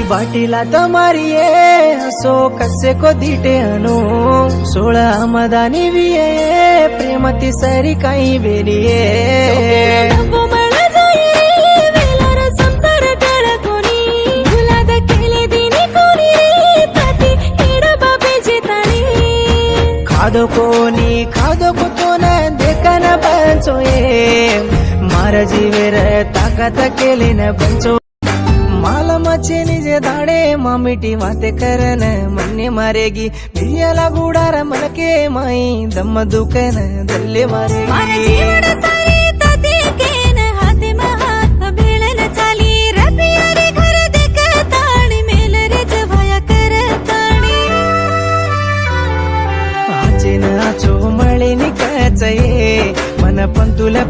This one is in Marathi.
बाटीला तमारिये हसो कसे को दीटे अनु 16 मदानी विये प्रेमती सरी काही बेरिये खादो को तो न देखा न बंचोये मारा जीवेर ताकत केली न बंचो माला मचे निजे धाडे मामिटी वाते करन मन्ने मारेगी बियाला गुडार मनके माई दम दुकन दल्ले मारेगी मळी निकाचये मन पण तुला